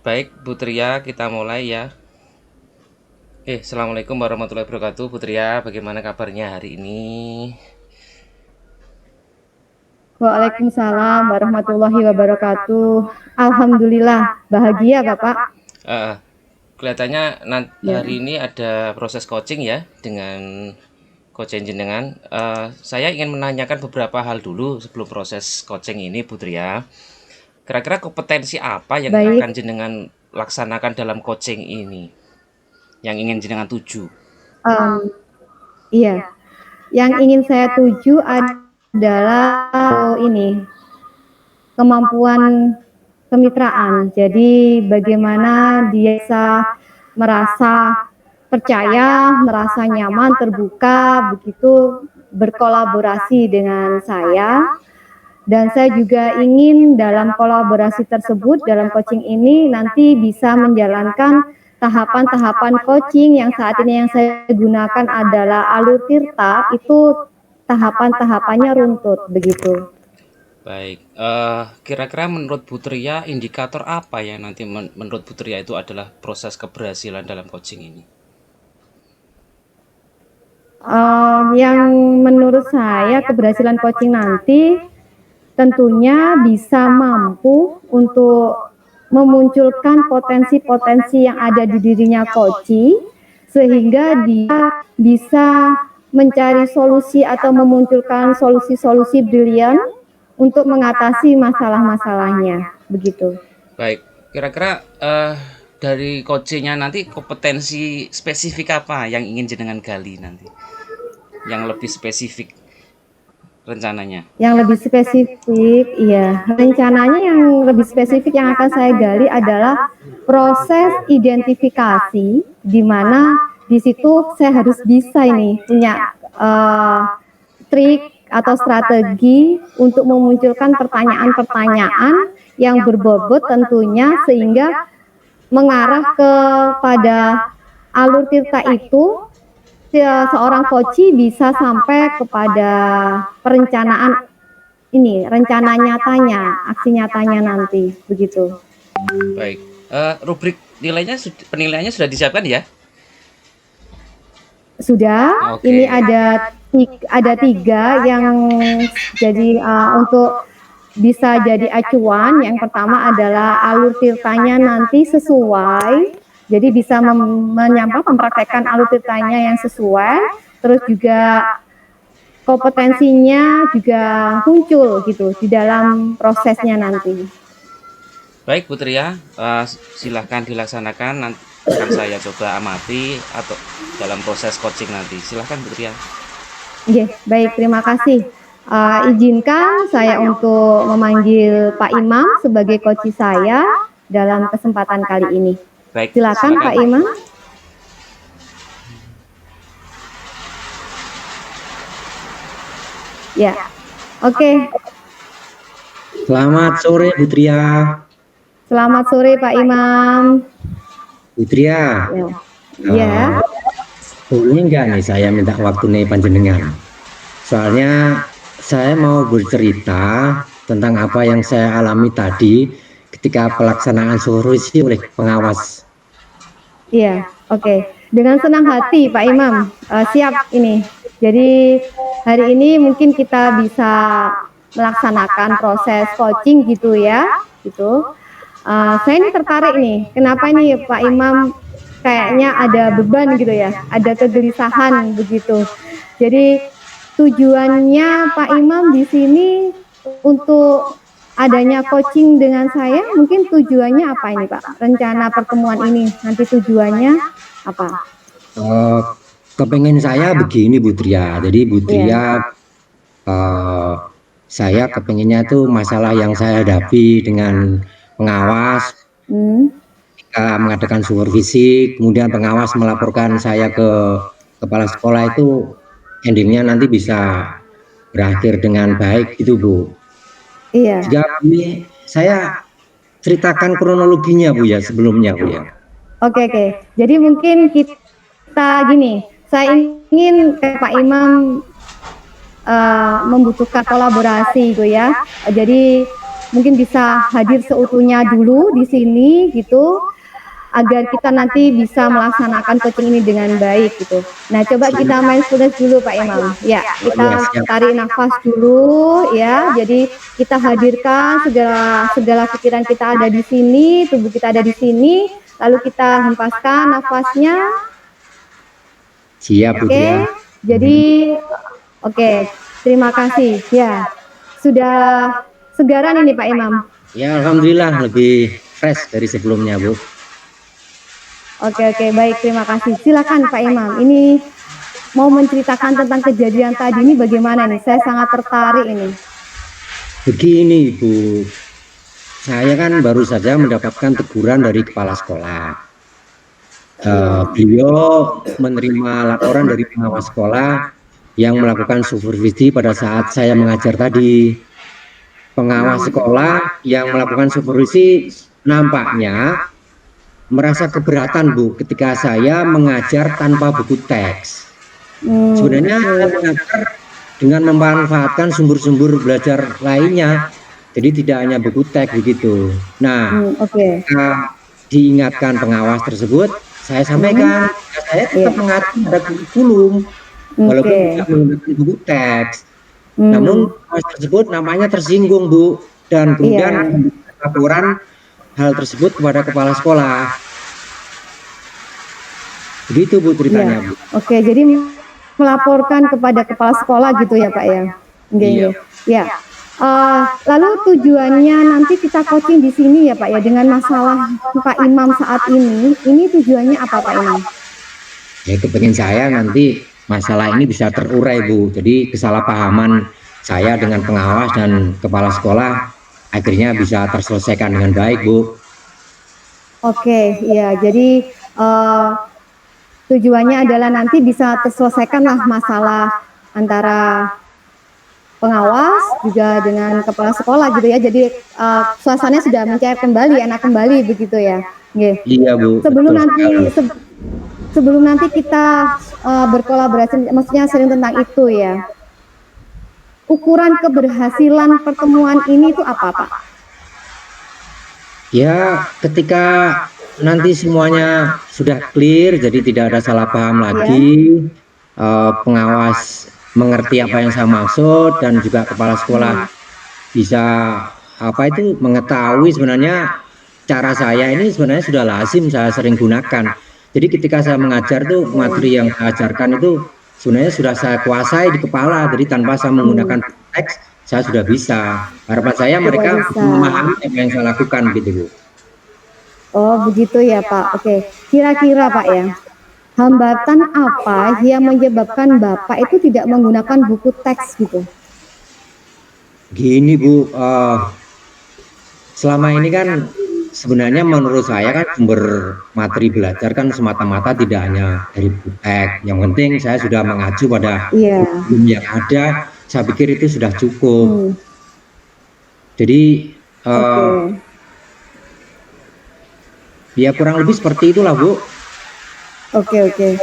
Baik, Bu Tria, kita mulai ya. Assalamualaikum warahmatullahi wabarakatuh, Bu Tria. Bagaimana kabarnya hari ini? Waalaikumsalam warahmatullahi wabarakatuh. Alhamdulillah, bahagia Bapak. Eh, Kelihatannya hari Ya, ini ada proses coaching ya dengan coach jenengan. Saya ingin menanyakan beberapa hal dulu sebelum proses coaching ini, Bu Tria. Kira-kira kompetensi apa yang akan baik. jenengan laksanakan dalam coaching ini? Yang ingin jenengan tuju? Em, iya, yang ingin saya tuju adalah ini kemampuan kemitraan. Jadi bagaimana dia bisa merasa percaya, merasa nyaman, terbuka, begitu berkolaborasi dengan saya. Dan saya juga ingin dalam kolaborasi tersebut, dalam coaching ini nanti bisa menjalankan tahapan-tahapan coaching yang saat ini yang saya gunakan adalah alur tirta, itu tahapan-tahapannya runtut begitu. Baik, kira-kira menurut Bu Tria indikator apa yang nanti menurut Bu Tria itu adalah proses keberhasilan dalam coaching ini? Yang menurut saya keberhasilan coaching nanti tentunya bisa mampu untuk memunculkan potensi-potensi yang ada di dirinya coaching sehingga dia bisa mencari solusi atau memunculkan solusi-solusi brilian untuk mengatasi masalah-masalahnya begitu. Baik, kira-kira dari coachingnya nanti kompetensi spesifik apa yang ingin jenengan gali nanti? Yang lebih spesifik rencananya. Yang lebih spesifik, iya, rencananya yang lebih spesifik yang akan saya gali adalah proses identifikasi, di mana di situ saya harus bisa ini punya trik atau strategi untuk memunculkan pertanyaan-pertanyaan yang berbobot tentunya sehingga mengarah kepada alur tirta itu seorang coach bisa sampai kepada perencanaan ini, rencana nyatanya, aksi nyatanya nanti, begitu. Baik, rubrik nilainya penilaiannya sudah disiapkan ya? Sudah, ini Oke. ada tiga yang jadi untuk bisa jadi acuan. Yang pertama adalah alur tirtanya nanti sesuai, jadi bisa mempraktekkan alur tirtanya yang sesuai, terus juga kompetensinya juga muncul gitu di dalam prosesnya nanti. Baik, Bu Tria, silahkan dilaksanakan. Nanti akan saya coba amati atau dalam proses coaching nanti. Silahkan, Bu Tria. Oke, baik, terima kasih. Izinkan saya untuk memanggil Pak Imam sebagai coach saya dalam kesempatan kali ini. Baik, Silakan silakan. Pak Imam. Ya, oke. Selamat sore Putria. Selamat sore Pak Imam. Putria, Ya, ya. boleh nggak nih saya minta waktu nih panjenengan? Soalnya saya mau bercerita tentang apa yang saya alami tadi ketika pelaksanaan supervisi oleh pengawas. Iya, oke. Dengan senang hati Pak Imam, siap ini. Jadi hari ini mungkin kita bisa melaksanakan proses coaching gitu ya, gitu. Saya ini tertarik nih, kenapa nih Pak Imam kayaknya ada beban gitu ya, ada kegelisahan begitu. Jadi tujuannya Pak Imam di sini untuk adanya coaching dengan saya, mungkin tujuannya apa ini Pak? Rencana pertemuan ini nanti tujuannya apa? Eh, Kepengen saya begini Putria. Jadi Putria, Iya. saya kepengennya tuh masalah yang saya hadapi dengan pengawas Hmm. ketika mengadakan supervisi, kemudian pengawas melaporkan saya ke kepala sekolah itu endingnya nanti bisa berakhir dengan baik gitu Bu. Iya. Jika ini saya ceritakan kronologinya Bu ya sebelumnya Bu ya. Oke, oke. Jadi mungkin kita gini, saya ingin Pak Imam membutuhkan kolaborasi gitu ya. Jadi mungkin bisa hadir seutuhnya dulu di sini gitu, agar kita nanti bisa melaksanakan coaching ini dengan baik gitu. Nah, coba kita mindfulness dulu Pak Imam. Ya, kita Ya, siap. tarik nafas dulu ya. Jadi kita hadirkan segala segala pikiran kita ada di sini, tubuh kita ada di sini, lalu kita hempaskan nafasnya. Siap Bu Oke. Tria. Jadi oke, terima kasih. Ya. Sudah segaran ini Pak Imam. Ya alhamdulillah lebih fresh dari sebelumnya Bu. Oke, baik, terima kasih. Silakan Pak Imam. Ini mau menceritakan tentang kejadian tadi ini bagaimana nih? Saya sangat tertarik ini. Begini Bu, saya kan baru saja mendapatkan teguran dari kepala sekolah. Beliau menerima laporan dari pengawas sekolah yang melakukan supervisi pada saat saya mengajar tadi. Pengawas sekolah yang melakukan supervisi nampaknya merasa keberatan Bu ketika saya mengajar tanpa buku teks. Sebenarnya saya mengajar dengan memanfaatkan sumber-sumber belajar lainnya, jadi tidak hanya buku teks begitu. Nah, ketika diingatkan pengawas tersebut, saya sampaikan saya tetap mengajar pada kurikulum walaupun tidak menggunakan buku teks. Namun pengawas tersebut namanya tersinggung Bu, dan kemudian laporan hal tersebut kepada kepala sekolah. Begitu Bu ceritanya Bu. Oke, jadi melaporkan kepada kepala sekolah gitu ya Pak ya. Iya. Ya. Lalu tujuannya nanti kita coaching di sini ya Pak ya, dengan masalah Pak Imam saat ini tujuannya apa Pak Imam? Ya kepengen saya nanti masalah ini bisa terurai Bu. Jadi kesalahpahaman saya dengan pengawas dan kepala sekolah akhirnya bisa terselesaikan dengan baik Bu. Oke, ya. Jadi tujuannya adalah nanti bisa terselesaikanlah masalah antara pengawas juga dengan kepala sekolah gitu ya. Jadi suasananya sudah mencair kembali, enak kembali begitu ya. Iya Bu. Sebelum nanti kita berkolaborasi, maksudnya sering tentang itu ya. Ukuran keberhasilan pertemuan ini itu apa Pak? Ya ketika nanti semuanya sudah clear, jadi tidak ada salah paham lagi, pengawas mengerti apa yang saya maksud, dan juga kepala sekolah bisa mengetahui sebenarnya cara saya ini sebenarnya sudah lazim saya sering gunakan. Jadi ketika saya mengajar tuh materi yang saya ajarkan itu sebenarnya sudah saya kuasai di kepala, jadi tanpa saya menggunakan teks saya sudah bisa. Harapan saya mereka memahami apa yang saya lakukan gitu Bu. Oh begitu ya Pak. Oke, kira-kira Pak ya, hambatan apa yang menyebabkan Bapak itu tidak menggunakan buku teks gitu? Gini Bu, selama ini kan sebenarnya menurut saya kan sumber materi belajar kan semata-mata tidak hanya dari buku teks. Yang penting saya sudah mengacu pada kurikulum yang ada, saya pikir itu sudah cukup. Jadi ya kurang lebih seperti itulah Bu. Oke.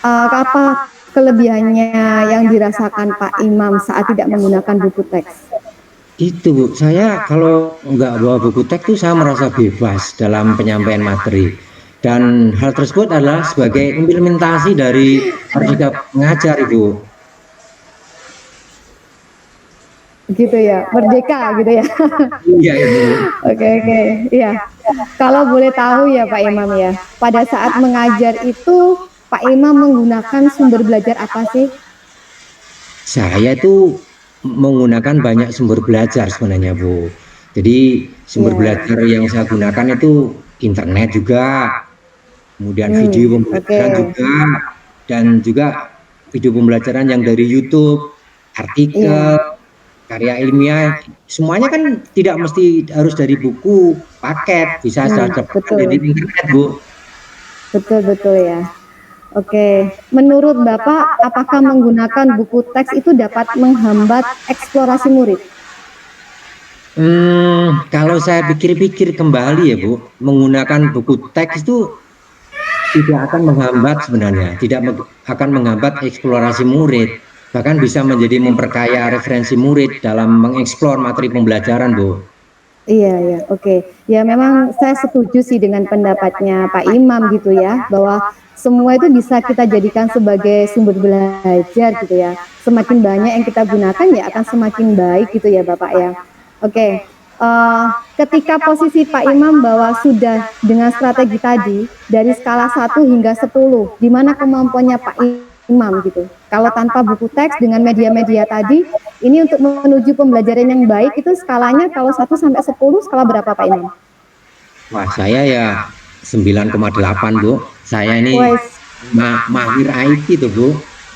Apa kelebihannya yang dirasakan Pak Imam saat tidak menggunakan buku teks? Itu Bu, saya kalau nggak bawa buku teks tuh saya merasa bebas dalam penyampaian materi, dan hal tersebut adalah sebagai implementasi dari Merdeka Mengajar Ibu. Gitu ya, merdeka gitu ya. Iya Ibu. Oke, iya. Kalau boleh tahu ya Pak Imam ya, pada saat mengajar itu Pak Imam menggunakan sumber belajar apa sih? Saya itu menggunakan banyak sumber belajar sebenarnya Bu. Jadi sumber belajar yang saya gunakan itu internet juga, kemudian video pembelajaran juga, dan juga video pembelajaran yang dari YouTube, artikel, karya ilmiah. Semuanya kan tidak mesti harus dari buku paket, bisa saya dapatkan dari internet Bu. Betul ya. Oke, menurut Bapak, apakah menggunakan buku teks itu dapat menghambat eksplorasi murid? Kalau saya pikir-pikir kembali ya Bu, menggunakan buku teks itu tidak akan menghambat sebenarnya, tidak akan menghambat eksplorasi murid. bahkan bisa menjadi memperkaya referensi murid dalam mengeksplor materi pembelajaran, Bu. Iya, ya, oke. Ya, memang saya setuju sih dengan pendapatnya Pak Imam gitu ya, bahwa semua itu bisa kita jadikan sebagai sumber belajar gitu ya. Semakin banyak yang kita gunakan ya akan semakin baik gitu ya Bapak ya. Oke, ketika posisi Pak Imam bahwa sudah dengan strategi tadi dari skala 1 hingga 10, di mana kemampuannya Pak Imam gitu. Kalau tanpa buku teks dengan media-media tadi, ini untuk menuju pembelajaran yang baik itu skalanya kalau 1 sampai 10 skala berapa Pak Imam? Wah, saya ya 9,8, Bu. Saya ini Wes, mahir IT tuh, Bu.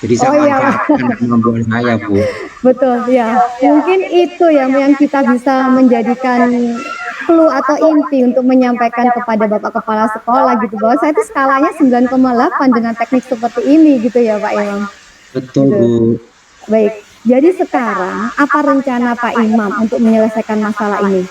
Jadi oh saya iya manfaatkan kemampuan saya, Bu. betul ya. Mungkin itu yang kita bisa menjadikan clue atau inti untuk menyampaikan kepada Bapak Kepala Sekolah gitu bahwa saya itu skalanya 9,8 dengan teknik seperti ini gitu ya Pak Imam. Betul, Gitu. Bu. Baik. Jadi sekarang apa rencana Pak Imam untuk menyelesaikan masalah ini?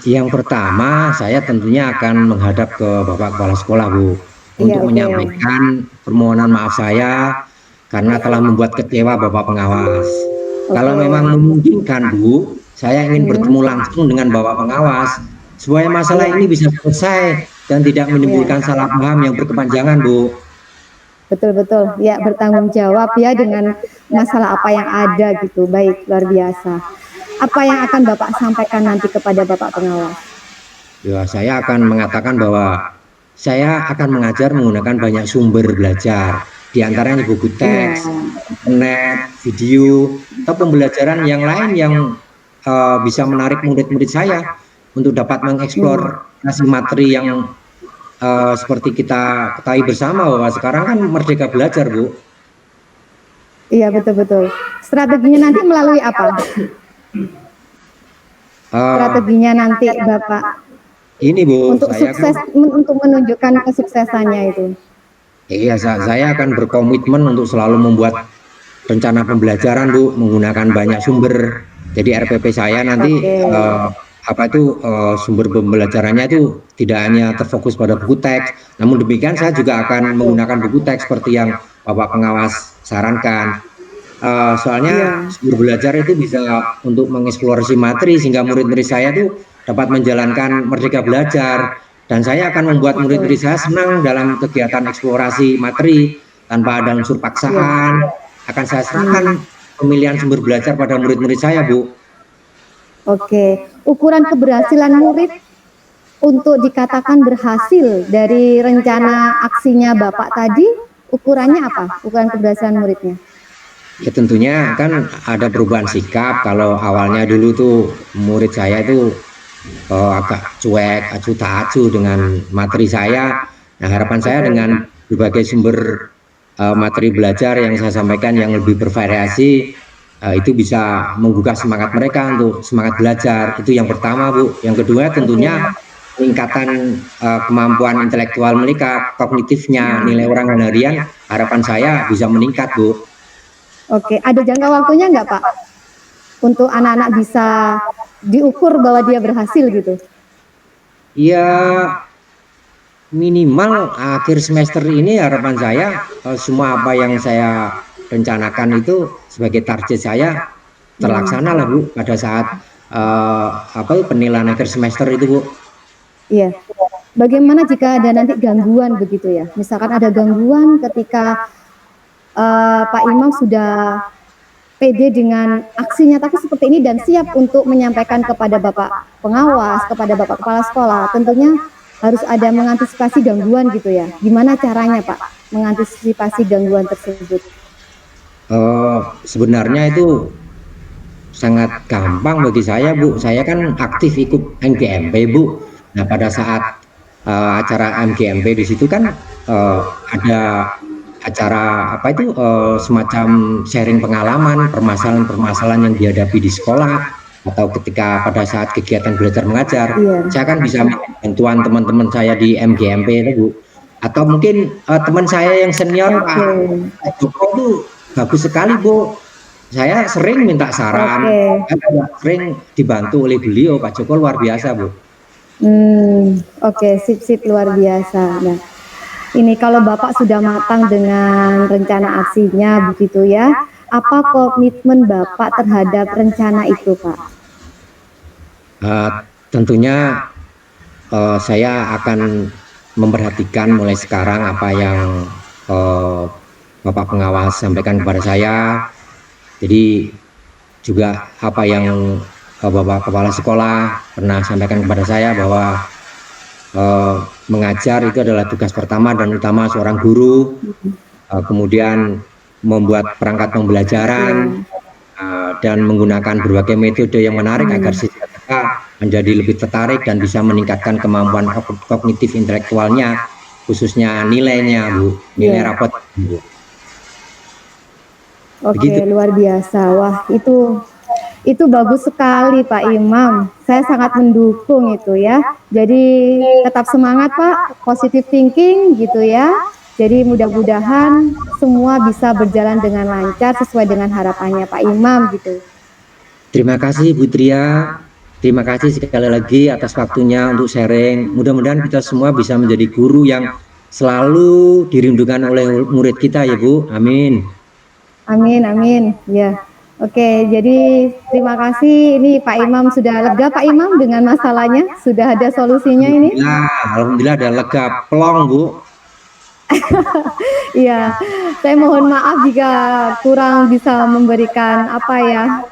Yang pertama saya tentunya akan menghadap ke Bapak Kepala Sekolah, Bu, Iya, untuk oke. menyampaikan permohonan maaf saya karena telah membuat kecewa Bapak pengawas. Kalau Oke. memang memungkinkan, Bu, saya ingin bertemu langsung dengan Bapak pengawas supaya masalah ini bisa selesai dan tidak menimbulkan salah paham yang berkepanjangan, Bu. Betul-betul, ya bertanggung jawab ya dengan masalah apa yang ada gitu. Baik, luar biasa. Apa yang akan Bapak sampaikan nanti kepada Bapak pengawas? Ya, saya akan mengatakan bahwa saya akan mengajar menggunakan banyak sumber belajar, di antaranya buku teks, internet, video, atau pembelajaran yang lain yang bisa menarik murid-murid saya untuk dapat mengeksplorasi materi yang seperti kita ketahui bersama bahwa sekarang kan merdeka belajar, Bu. Iya, betul-betul. Strateginya nanti melalui apa? Strateginya nanti Bapak Ini, Bu, untuk saya kan sukses, untuk menunjukkan kesuksesannya itu. iya, saya akan berkomitmen untuk selalu membuat rencana pembelajaran, Bu, menggunakan banyak sumber. Jadi RPP saya nanti sumber pembelajarannya itu tidak hanya terfokus pada buku teks, namun demikian saya juga akan menggunakan buku teks seperti yang Bapak pengawas sarankan. Soalnya sumber belajar itu bisa untuk mengeksplorasi materi sehingga murid-murid saya tuh dapat menjalankan merdeka belajar, dan saya akan membuat murid-murid saya senang dalam kegiatan eksplorasi materi tanpa ada unsur paksaan. Akan saya serahkan pemilihan sumber belajar pada murid-murid saya, Bu. Oke, ukuran keberhasilan murid untuk dikatakan berhasil dari rencana aksinya Bapak tadi, ukurannya apa? Ukuran keberhasilan muridnya? Ya tentunya kan ada perubahan sikap. Kalau awalnya dulu tuh murid saya itu agak cuek, acuh tak acuh dengan materi saya. Nah, harapan saya dengan berbagai sumber materi belajar yang saya sampaikan yang lebih bervariasi, itu bisa menggugah semangat mereka untuk semangat belajar. Itu yang pertama, Bu. Yang kedua tentunya peningkatan kemampuan intelektual mereka, kognitifnya, nilai orang dan harian, harapan saya bisa meningkat, Bu. Oke, ada jangka waktunya nggak Pak? Untuk anak-anak bisa diukur bahwa dia berhasil gitu? Ya minimal akhir semester ini harapan saya semua apa yang saya rencanakan itu sebagai target saya terlaksana lah, Bu, pada saat penilaian akhir semester itu, Bu. Iya. Bagaimana jika ada nanti gangguan begitu ya? Misalkan ada gangguan ketika Pak Imam sudah pede dengan aksi nyataku seperti ini dan siap untuk menyampaikan kepada Bapak pengawas, kepada Bapak Kepala Sekolah. Tentunya harus ada mengantisipasi gangguan gitu ya. Gimana caranya Pak mengantisipasi gangguan tersebut? Sebenarnya itu sangat gampang bagi saya, Bu. Saya kan aktif ikut MGMP, Bu. Nah, pada saat acara MGMP di situ kan ada acara semacam sharing pengalaman, permasalahan-permasalahan yang dihadapi di sekolah atau ketika pada saat kegiatan belajar mengajar. Saya kan bisa minta bantuan teman-teman saya di MGMP itu, Bu. Atau mungkin teman saya yang senior, Pak Joko itu bagus sekali, Bu. Saya sering minta saran, sering dibantu oleh beliau. Pak Joko luar biasa, Bu. Oke, sip luar biasa. Nah, ini kalau Bapak sudah matang dengan rencana aksinya begitu ya, apa komitmen Bapak terhadap rencana itu, Pak? Tentunya saya akan memperhatikan mulai sekarang apa yang Bapak pengawas sampaikan kepada saya. Jadi juga apa yang Bapak Kepala Sekolah pernah sampaikan kepada saya bahwa mengajar itu adalah tugas pertama dan utama seorang guru. Kemudian membuat perangkat pembelajaran dan menggunakan berbagai metode yang menarik agar siswa menjadi lebih tertarik dan bisa meningkatkan kemampuan kognitif intelektualnya, khususnya nilainya, Bu, nilai rapot, Bu. Oke, Begitu. luar biasa. Wah, itu bagus sekali Pak Imam. Saya sangat mendukung itu ya. Jadi tetap semangat Pak, positive thinking gitu ya. Jadi mudah-mudahan semua bisa berjalan dengan lancar sesuai dengan harapannya Pak Imam gitu. Terima kasih Bu Tria. Terima kasih sekali lagi atas waktunya untuk sharing. Mudah-mudahan kita semua bisa menjadi guru yang selalu dirindukan oleh murid kita ya Bu. Amin. Amin, amin. Ya. Oke, jadi terima kasih. Ini Pak Imam sudah lega Pak Imam dengan masalahnya? Sudah ada solusinya ini? Alhamdulillah ada lega plong Bu. Iya, saya mohon maaf jika kurang bisa memberikan apa ya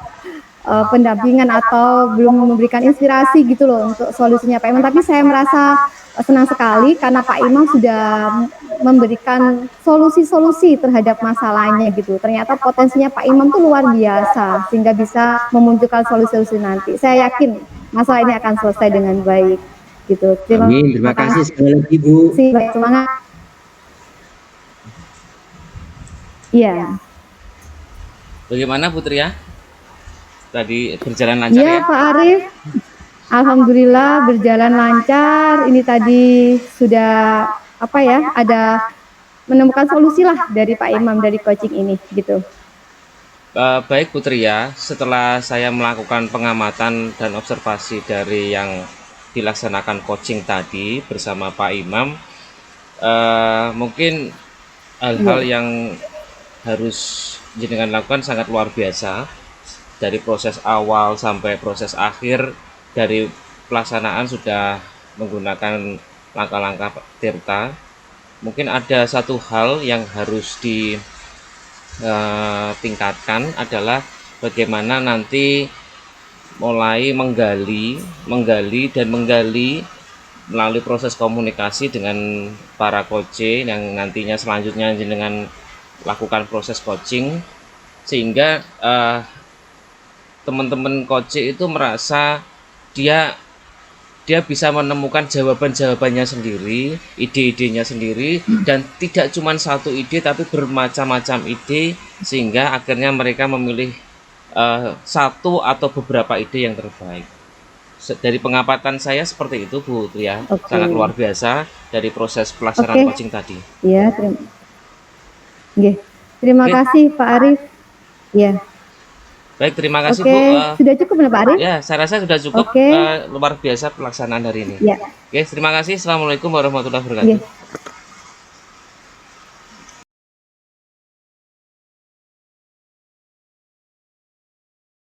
pendampingan atau belum memberikan inspirasi gitu loh untuk solusinya Pak Imam. Tapi saya merasa senang sekali karena Pak Imam sudah memberikan solusi-solusi terhadap masalahnya gitu. Ternyata potensinya Pak Imam tuh luar biasa sehingga bisa memunculkan solusi-solusi nanti. Saya yakin masalah ini akan selesai dengan baik gitu. Amin. Terima kasih sekali lagi Bu. Semangat. Iya. Bagaimana Putri ya? Tadi berjalan lancar Iya ya? Pak Arif, alhamdulillah berjalan lancar. Ini tadi sudah apa ya? Ada menemukan solusi lah dari Pak Imam dari coaching ini gitu. Baik Putri ya, setelah saya melakukan pengamatan dan observasi dari yang dilaksanakan coaching tadi bersama Pak Imam, mungkin hal-hal yang harus jenengan lakukan sangat luar biasa. Dari proses awal sampai proses akhir, dari pelaksanaan sudah menggunakan langkah-langkah Tirta. Mungkin ada satu hal yang harus ditingkatkan adalah bagaimana nanti mulai menggali melalui proses komunikasi dengan para coach yang nantinya selanjutnya dengan lakukan proses coaching, sehingga teman-teman coach itu merasa dia bisa menemukan jawaban-jawabannya sendiri, ide-idenya sendiri, dan tidak cuma satu ide tapi bermacam-macam ide, sehingga akhirnya mereka memilih satu atau beberapa ide yang terbaik. Dari pengamatan saya seperti itu Bu Tria, sangat luar biasa dari proses pelaksanaan coaching tadi. Iya, terima kasih Pak Arif. Ya. Baik, terima kasih Bu. Sudah cukup ya Pak Arif? Ya, saya rasa sudah cukup. Luar biasa pelaksanaan hari ini. Ya. Oke, terima kasih. Assalamualaikum warahmatullahi wabarakatuh.